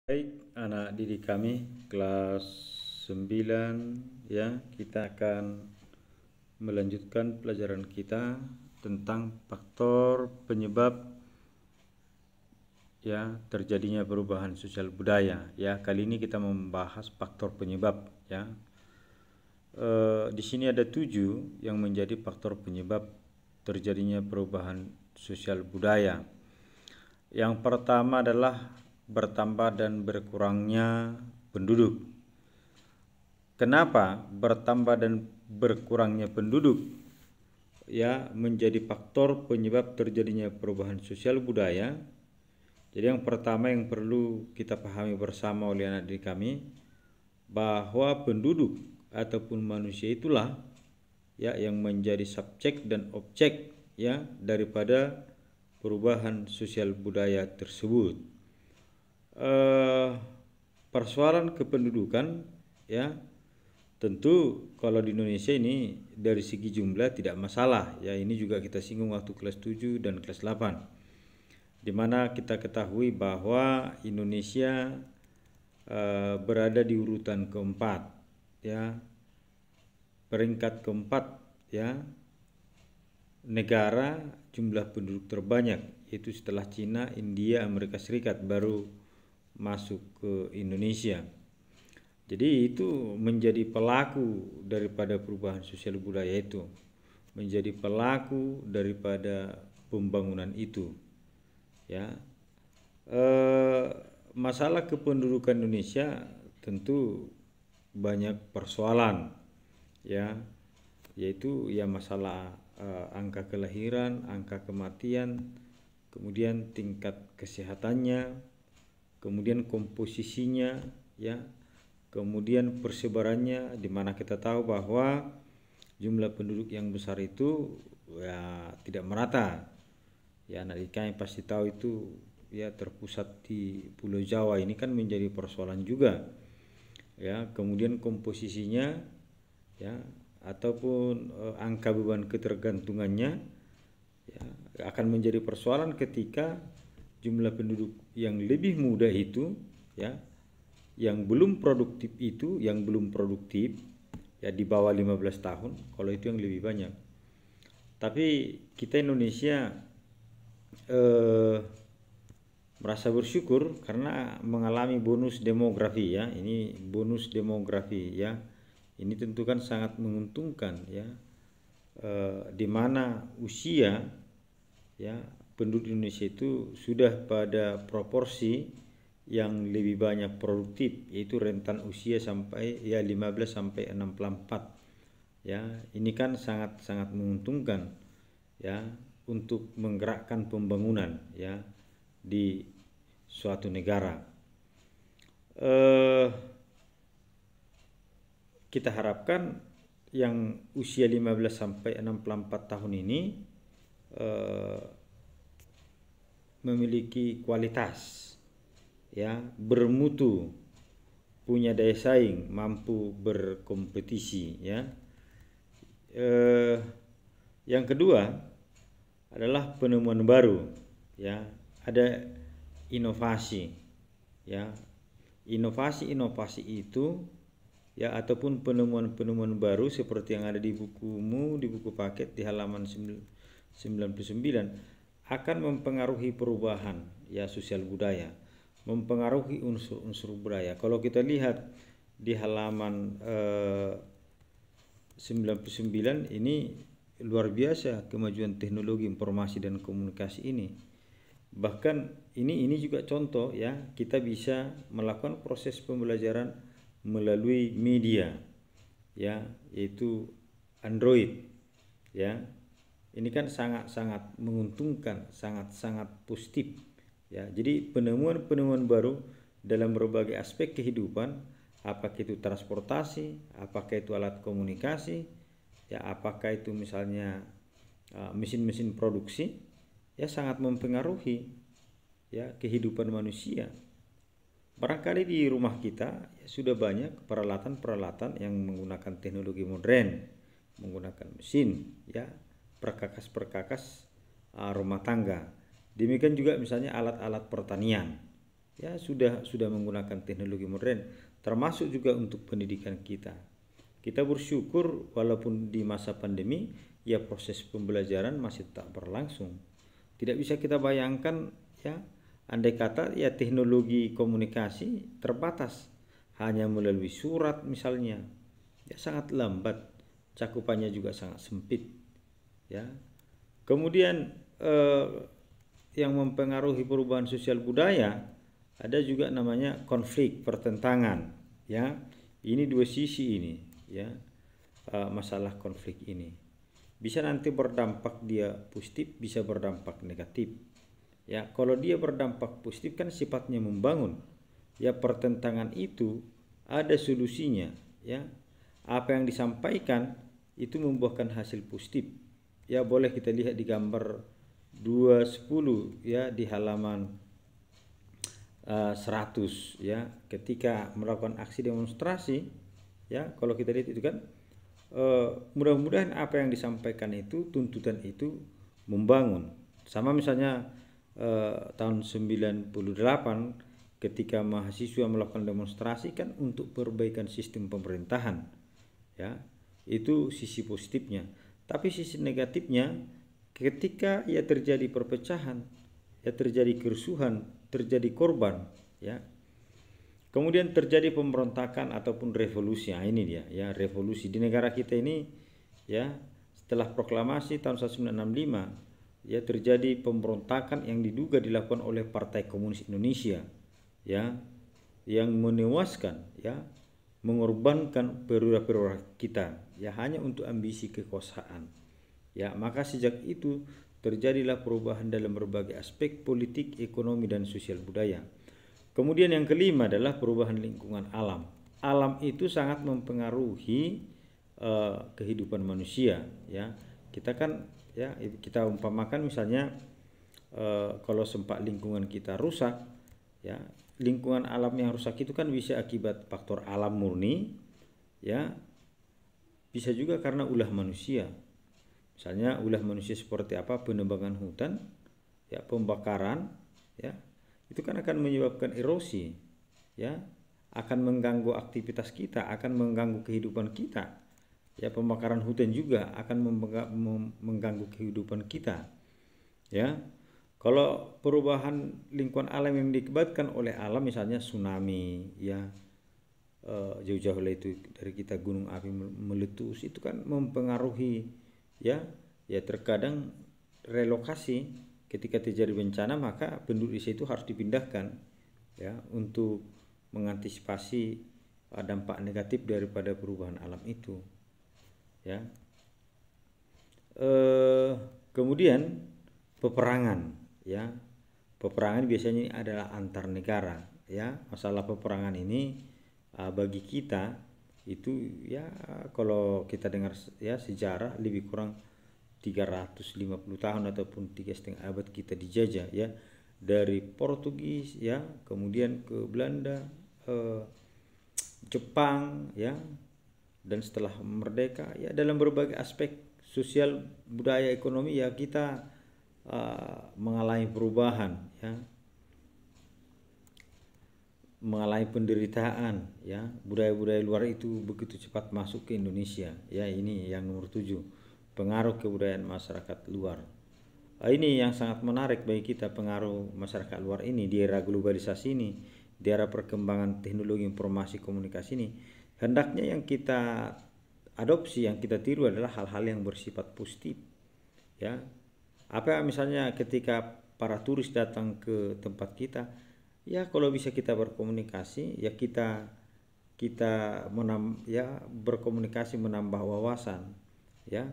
Baik, anak didik kami kelas 9 ya, kita akan melanjutkan pelajaran kita tentang faktor penyebab ya terjadinya perubahan sosial budaya ya. Kali ini kita membahas faktor penyebab ya. Di sini ada 7 yang menjadi faktor penyebab terjadinya perubahan sosial budaya. Yang pertama adalah bertambah dan berkurangnya penduduk. Kenapa bertambah dan berkurangnya penduduk ya menjadi faktor penyebab terjadinya perubahan sosial budaya? Jadi yang pertama yang perlu kita pahami bersama oleh anak didik kami, bahwa penduduk ataupun manusia itulah ya yang menjadi subjek dan objek ya daripada perubahan sosial budaya tersebut. Persoalan kependudukan ya, tentu kalau di Indonesia ini dari segi jumlah tidak masalah ya. Ini juga kita singgung waktu kelas 7 dan kelas 8, di mana kita ketahui bahwa Indonesia berada di urutan keempat ya, peringkat keempat ya, negara jumlah penduduk terbanyak, yaitu setelah Cina, India, Amerika Serikat baru masuk ke Indonesia. Jadi itu menjadi pelaku daripada perubahan sosial budaya itu, menjadi pelaku daripada pembangunan itu ya. Masalah kependudukan Indonesia tentu banyak persoalan ya, yaitu ya masalah angka kelahiran, angka kematian, kemudian tingkat kesehatannya, kemudian komposisinya ya, kemudian persebarannya, di mana kita tahu bahwa jumlah penduduk yang besar itu ya tidak merata ya. Anak didik kami pasti tahu itu ya, terpusat di Pulau Jawa, ini kan menjadi persoalan juga ya. Kemudian komposisinya ya, ataupun angka beban ketergantungannya ya, akan menjadi persoalan ketika jumlah penduduk yang lebih muda itu ya, yang belum produktif itu, yang belum produktif ya, di bawah 15 tahun, kalau itu yang lebih banyak. Tapi kita Indonesia merasa bersyukur karena mengalami bonus demografi ya. Ini bonus demografi ya, ini tentu kan sangat menguntungkan ya, di mana usia ya penduduk Indonesia itu sudah pada proporsi yang lebih banyak produktif, yaitu rentan usia sampai ya 15 sampai 64 ya. Ini kan sangat menguntungkan ya untuk menggerakkan pembangunan ya di suatu negara. Kita harapkan yang usia 15 sampai 64 tahun ini memiliki kualitas ya, bermutu, punya daya saing, mampu berkompetisi ya. Yang kedua adalah penemuan baru ya, ada inovasi ya. Inovasi itu ya, ataupun penemuan baru seperti yang ada di bukumu, di buku paket di halaman 99, akan mempengaruhi perubahan ya sosial budaya, mempengaruhi unsur-unsur budaya. Kalau kita lihat di halaman 99 ini, luar biasa kemajuan teknologi informasi dan komunikasi ini. Bahkan ini juga contoh ya, kita bisa melakukan proses pembelajaran melalui media ya, yaitu Android ya. Ini kan sangat menguntungkan, sangat positif ya. Jadi penemuan baru dalam berbagai aspek kehidupan, apakah itu transportasi, apakah itu alat komunikasi ya, apakah itu misalnya mesin-mesin produksi ya, sangat mempengaruhi ya kehidupan manusia. Barangkali di rumah kita ya, sudah banyak peralatan-peralatan yang menggunakan teknologi modern, menggunakan mesin ya, perkakas rumah tangga. Demikian juga misalnya alat-alat pertanian ya sudah menggunakan teknologi modern, termasuk juga untuk pendidikan kita. Kita bersyukur walaupun di masa pandemi ya proses pembelajaran masih tetap berlangsung. Tidak bisa kita bayangkan ya, andai kata ya teknologi komunikasi terbatas hanya melalui surat misalnya, ya sangat lambat, cakupannya juga sangat sempit ya. Kemudian yang mempengaruhi perubahan sosial budaya ada juga namanya konflik pertentangan ya. Ini dua sisi ini ya, masalah konflik ini bisa nanti berdampak dia positif, bisa berdampak negatif ya. Kalau dia berdampak positif kan sifatnya membangun ya, pertentangan itu ada solusinya ya, apa yang disampaikan itu membuahkan hasil positif ya. Boleh kita lihat di gambar 210 ya, di halaman 100 ya, ketika melakukan aksi demonstrasi ya. Kalau kita lihat itu kan mudah-mudahan apa yang disampaikan itu, tuntutan itu membangun. Sama misalnya tahun 98 ketika mahasiswa melakukan demonstrasi kan untuk perbaikan sistem pemerintahan ya, itu sisi positifnya. Tapi sisi negatifnya ketika ya terjadi perpecahan, ya terjadi kerusuhan, terjadi korban ya, kemudian terjadi pemberontakan ataupun revolusi. Nah, ini dia ya, revolusi di negara kita ini ya. Setelah proklamasi tahun 1965 ya, terjadi pemberontakan yang diduga dilakukan oleh Partai Komunis Indonesia ya, yang menewaskan ya, mengorbankan perwira-perwira kita ya hanya untuk ambisi kekuasaan ya. Maka sejak itu terjadilah perubahan dalam berbagai aspek politik, ekonomi, dan sosial budaya. Kemudian yang kelima adalah perubahan lingkungan alam. Alam itu sangat mempengaruhi kehidupan manusia ya. Kita kan ya, kita umpamakan misalnya kalau sempat lingkungan kita rusak ya, lingkungan alam yang rusak itu kan bisa akibat faktor alam murni ya, bisa juga karena ulah manusia. Misalnya ulah manusia seperti apa? Penebangan hutan ya, pembakaran ya, itu kan akan menyebabkan erosi ya, akan mengganggu aktivitas kita, akan mengganggu kehidupan kita ya. Pembakaran hutan juga akan mengganggu kehidupan kita ya. Kalau perubahan lingkungan alam yang diakibatkan oleh alam, misalnya tsunami ya, jauh-jauh lah itu dari kita gunung api meletus, itu kan mempengaruhi ya. Ya terkadang relokasi ketika terjadi bencana, maka penduduk di situ harus dipindahkan ya, untuk mengantisipasi dampak negatif daripada perubahan alam itu ya. Kemudian peperangan ya, peperangan biasanya adalah antar negara ya. Masalah peperangan ini bagi kita itu ya, kalau kita dengar ya sejarah, lebih kurang 350 tahun ataupun 3,5 abad kita dijajah ya, dari Portugis ya, kemudian ke Belanda, Jepang ya, dan setelah merdeka ya, dalam berbagai aspek sosial, budaya, ekonomi ya, kita mengalami perubahan ya, mengalami penderitaan ya. Budaya-budaya luar itu begitu cepat masuk ke Indonesia ya. Ini yang nomor 7, pengaruh kebudayaan masyarakat luar. Ini yang sangat menarik bagi kita, pengaruh masyarakat luar ini di era globalisasi ini, di era perkembangan teknologi informasi komunikasi ini. Hendaknya yang kita adopsi, yang kita tiru adalah hal-hal yang bersifat positif ya. Apa misalnya ketika para turis datang ke tempat kita ya, kalau bisa kita berkomunikasi ya, kita berkomunikasi, menambah wawasan ya,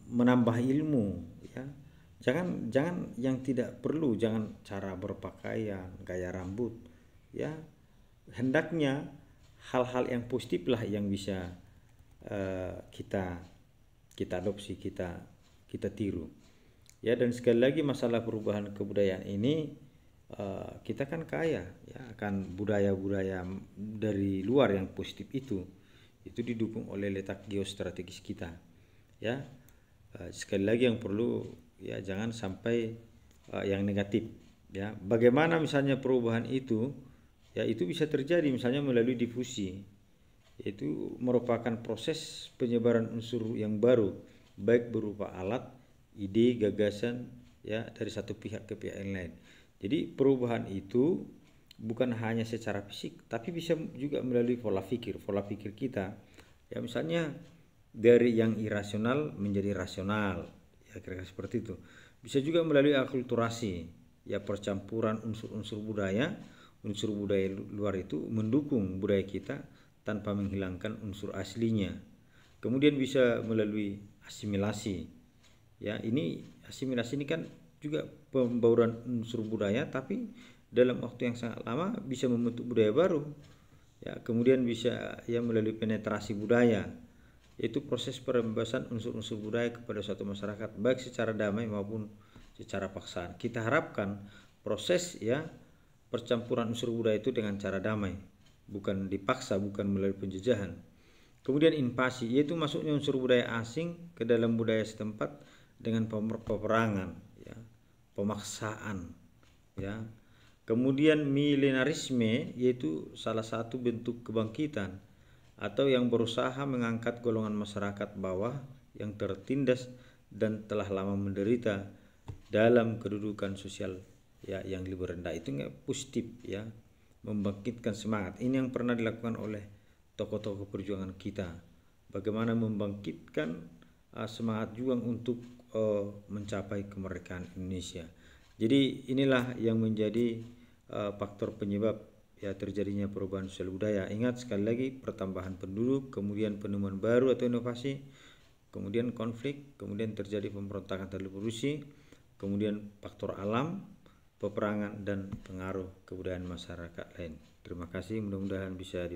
menambah ilmu ya. Jangan yang tidak perlu, jangan cara berpakaian, gaya rambut ya. Hendaknya hal-hal yang positif lah yang bisa kita adopsi, kita tiru ya. Dan sekali lagi, masalah perubahan kebudayaan ini, kita kan kaya ya akan budaya-budaya dari luar yang positif itu didukung oleh letak geostrategis kita ya. Sekali lagi yang perlu ya, jangan sampai yang negatif Ya, bagaimana misalnya perubahan itu? Ya, itu bisa terjadi misalnya melalui difusi. Itu merupakan proses penyebaran unsur yang baru, baik berupa alat, ide, gagasan, ya, dari satu pihak ke pihak yang lain. Jadi perubahan itu bukan hanya secara fisik, tapi bisa juga melalui pola pikir kita. Ya, misalnya dari yang irasional menjadi rasional, ya kira-kira seperti itu. Bisa juga melalui akulturasi, ya percampuran unsur budaya luar itu mendukung budaya kita tanpa menghilangkan unsur aslinya. Kemudian bisa melalui asimilasi. Ya, ini asimilasi ini kan juga pembauran unsur budaya, tapi dalam waktu yang sangat lama bisa membentuk budaya baru. Ya, kemudian bisa ya melalui penetrasi budaya, yaitu proses perembasan unsur-unsur budaya kepada suatu masyarakat baik secara damai maupun secara paksaan. Kita harapkan proses ya percampuran unsur budaya itu dengan cara damai, bukan dipaksa, bukan melalui penjajahan. Kemudian invasi, yaitu masuknya unsur budaya asing ke dalam budaya setempat dengan peperangan, ya, pemaksaan, ya. Kemudian milenarisme, yaitu salah satu bentuk kebangkitan atau yang berusaha mengangkat golongan masyarakat bawah yang tertindas dan telah lama menderita dalam kedudukan sosial ya yang lebih rendah. Itu nggak positif ya, membangkitkan semangat. Ini yang pernah dilakukan oleh tokoh-tokoh perjuangan kita, bagaimana membangkitkan semangat juang untuk mencapai kemerdekaan Indonesia. Jadi inilah yang menjadi faktor penyebab ya terjadinya perubahan sosial budaya. Ingat sekali lagi, pertambahan penduduk, kemudian penemuan baru atau inovasi, kemudian konflik, kemudian terjadi pemberontakan dan revolusi, kemudian faktor alam, peperangan, dan pengaruh kebudayaan masyarakat lain. Terima kasih, mudah-mudahan bisa